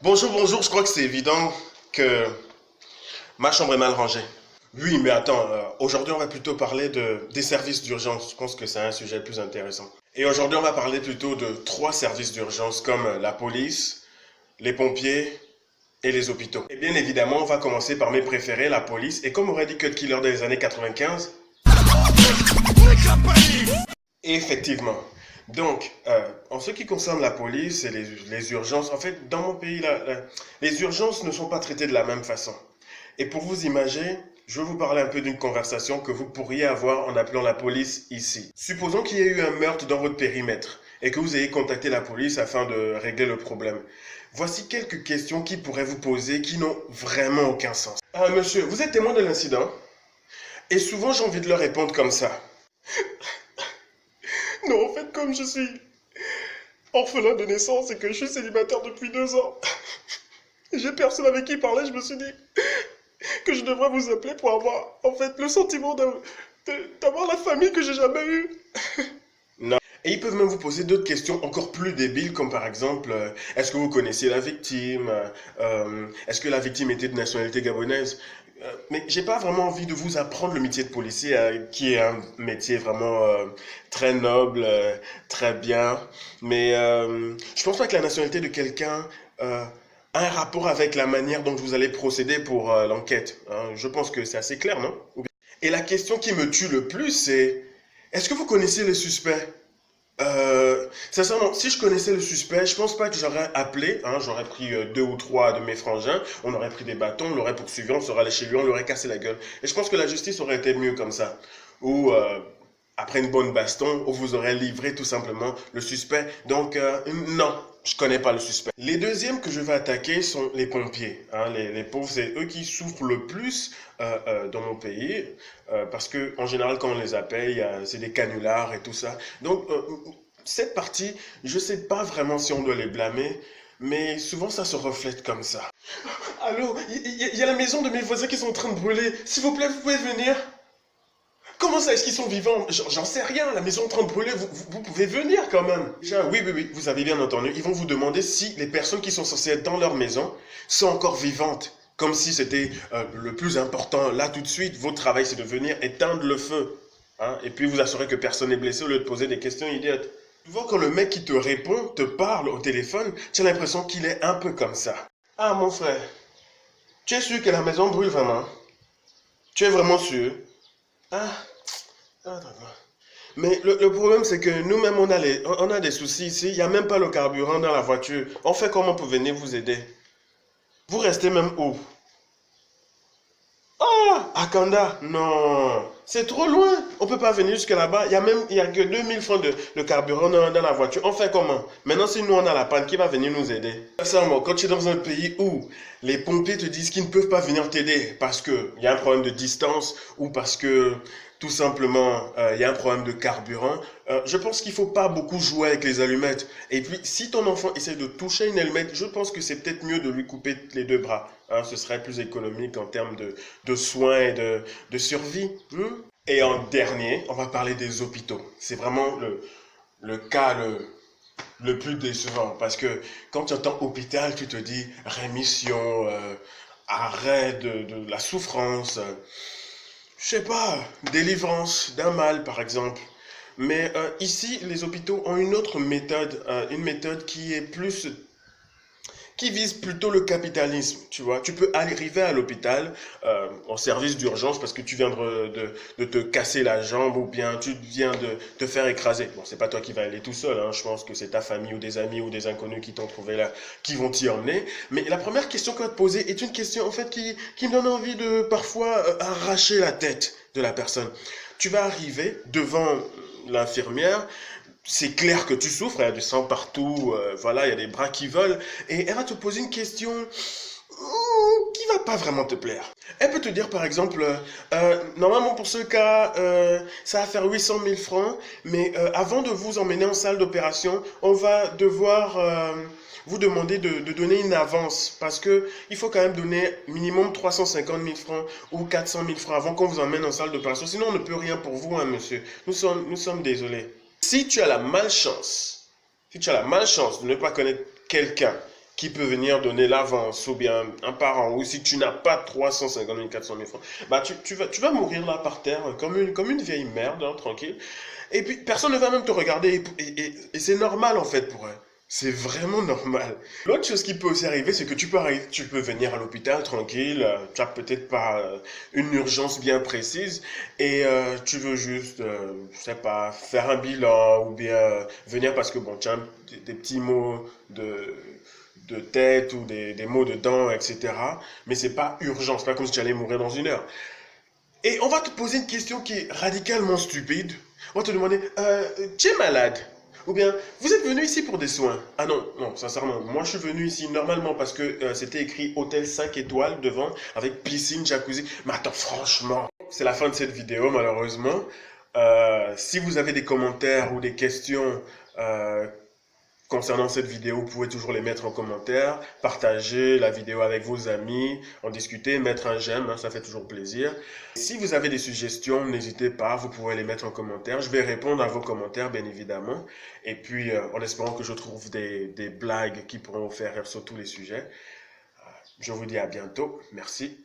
Bonjour, bonjour, je crois que c'est évident que ma chambre est mal rangée. Oui, mais attends, aujourd'hui on va plutôt parler des services d'urgence. Je pense que c'est un sujet plus intéressant. Et aujourd'hui on va parler plutôt de trois services d'urgence comme la police, les pompiers et les hôpitaux. Et bien évidemment, on va commencer par mes préférés, la police. Et comme aurait dit Cut Killer dans les années 95, effectivement. Donc, en ce qui concerne la police et les urgences, en fait, dans mon pays, les urgences ne sont pas traitées de la même façon. Et pour vous imaginer, je vais vous parler un peu d'une conversation que vous pourriez avoir en appelant la police ici. Supposons qu'il y ait eu un meurtre dans votre périmètre et que vous ayez contacté la police afin de régler le problème. Voici quelques questions qui pourraient vous poser qui n'ont vraiment aucun sens. Monsieur, vous êtes témoin de l'incident? Et souvent, j'ai envie de leur répondre comme ça. Non, en fait, comme je suis orphelin de naissance et que je suis célibataire depuis 2 ans, j'ai personne avec qui parler, je me suis dit que je devrais vous appeler pour avoir, en fait, le sentiment d'avoir la famille que j'ai jamais eue. Non. Et ils peuvent même vous poser d'autres questions encore plus débiles, comme par exemple, est-ce que vous connaissiez la victime? Est-ce que la victime était de nationalité gabonaise? Mais j'ai pas vraiment envie de vous apprendre le métier de policier, qui est un métier vraiment très noble, très bien. Mais je pense pas que la nationalité de quelqu'un a un rapport avec la manière dont vous allez procéder pour l'enquête. Hein. Je pense que c'est assez clair, non? Et la question qui me tue le plus, c'est est-ce que vous connaissez le suspect? Sincèrement, si je connaissais le suspect, je pense pas que j'aurais appelé, hein, j'aurais pris deux ou trois de mes frangins, on aurait pris des bâtons, on l'aurait poursuivi, on serait allé chez lui, on l'aurait cassé la gueule. Et je pense que la justice aurait été mieux comme ça. Ou après une bonne baston, on vous aurait livré tout simplement le suspect. Donc non, je connais pas le suspect. Les deuxièmes que je vais attaquer sont les pompiers. Hein, les pauvres, c'est eux qui souffrent le plus dans mon pays. Parce que en général, quand on les appelle, c'est des canulars et tout ça. Donc cette partie, je sais pas vraiment si on doit les blâmer, mais souvent ça se reflète comme ça. Allô, il y a la maison de mes voisins qui sont en train de brûler. S'il vous plaît, vous pouvez venir? Comment ça, est-ce qu'ils sont vivants? J'en sais rien, la maison est en train de brûler, vous pouvez venir quand même. Déjà, oui, oui, oui, vous avez bien entendu. Ils vont vous demander si les personnes qui sont censées être dans leur maison sont encore vivantes. Comme si c'était le plus important. Là, tout de suite, votre travail, c'est de venir éteindre le feu. Hein, et puis vous assurer que personne n'est blessé au lieu de poser des questions idiotes. Souvent, quand le mec qui te répond, te parle au téléphone, tu as l'impression qu'il est un peu comme ça. Ah, mon frère, tu es sûr que la maison brûle vraiment? Tu es vraiment sûr? Ah, attends. Mais le problème, c'est que nous-mêmes, on a des soucis ici. Il n'y a même pas le carburant dans la voiture. On fait comment pour venir vous aider? Vous restez même où? Ah, à Kanda? Non, c'est trop loin. On peut pas venir jusque là-bas. Il y a que 2000 francs de carburant dans la voiture. On fait comment? Maintenant, si nous, on a la panne, qui va venir nous aider? Sincèrement, quand tu es dans un pays où les pompiers te disent qu'ils ne peuvent pas venir t'aider parce qu'il y a un problème de distance ou parce que tout simplement, il y a un problème de carburant. Je pense qu'il ne faut pas beaucoup jouer avec les allumettes. Et puis, si ton enfant essaie de toucher une allumette, je pense que c'est peut-être mieux de lui couper les deux bras. Hein, ce serait plus économique en termes de soins et de survie. Et en dernier, on va parler des hôpitaux. C'est vraiment le cas le plus décevant. Parce que quand tu entends hôpital, tu te dis rémission, arrêt de la souffrance. Je sais pas, délivrance d'un mal par exemple. Mais ici, les hôpitaux ont une méthode qui est plus, qui vise plutôt le capitalisme, tu vois. Tu peux arriver à l'hôpital en service d'urgence parce que tu viens de te casser la jambe ou bien tu viens de te faire écraser. Bon, c'est pas toi qui vas aller tout seul, hein. Je pense que c'est ta famille ou des amis ou des inconnus qui t'ont trouvé là, qui vont t'y emmener. Mais la première question qu'on va te poser est une question en fait qui me donne envie de parfois arracher la tête de la personne. Tu vas arriver devant l'infirmière. C'est clair que tu souffres, il y a du sang partout, voilà, il y a des bras qui volent, et elle va te poser une question qui va pas vraiment te plaire. Elle peut te dire par exemple, normalement pour ce cas, ça va faire 800 000 francs, mais avant de vous emmener en salle d'opération, on va devoir vous demander de donner une avance, parce que il faut quand même donner minimum 350 000 francs ou 400 000 francs avant qu'on vous emmène en salle d'opération, sinon on ne peut rien pour vous, hein, monsieur. Nous sommes désolés. Si tu as la malchance de ne pas connaître quelqu'un qui peut venir donner l'avance, ou bien un parent, ou si tu n'as pas 350 000, 400 000 francs, bah tu vas mourir là par terre comme une vieille merde, hein, tranquille. Et puis personne ne va même te regarder, et c'est normal en fait pour eux. C'est vraiment normal. L'autre chose qui peut aussi arriver, c'est que tu peux venir à l'hôpital tranquille, tu as peut-être pas une urgence bien précise, et tu veux juste, je sais pas, faire un bilan, ou bien venir parce que bon, tu as des petits mots de tête, ou des maux de dents, etc. Mais c'est pas urgent, c'est pas comme si tu allais mourir dans une heure. Et on va te poser une question qui est radicalement stupide. On va te demander, tu es malade? Ou bien, vous êtes venu ici pour des soins? Ah non, non, sincèrement, moi je suis venu ici normalement parce que c'était écrit hôtel 5 étoiles devant, avec piscine, jacuzzi. Mais attends, franchement, c'est la fin de cette vidéo malheureusement. Si vous avez des commentaires ou des questions concernant cette vidéo, vous pouvez toujours les mettre en commentaire, partager la vidéo avec vos amis, en discuter, mettre un j'aime, hein, ça fait toujours plaisir. Si vous avez des suggestions, n'hésitez pas, vous pouvez les mettre en commentaire. Je vais répondre à vos commentaires, bien évidemment. Et puis, en espérant que je trouve des blagues qui pourront vous faire rire sur tous les sujets. Je vous dis à bientôt. Merci.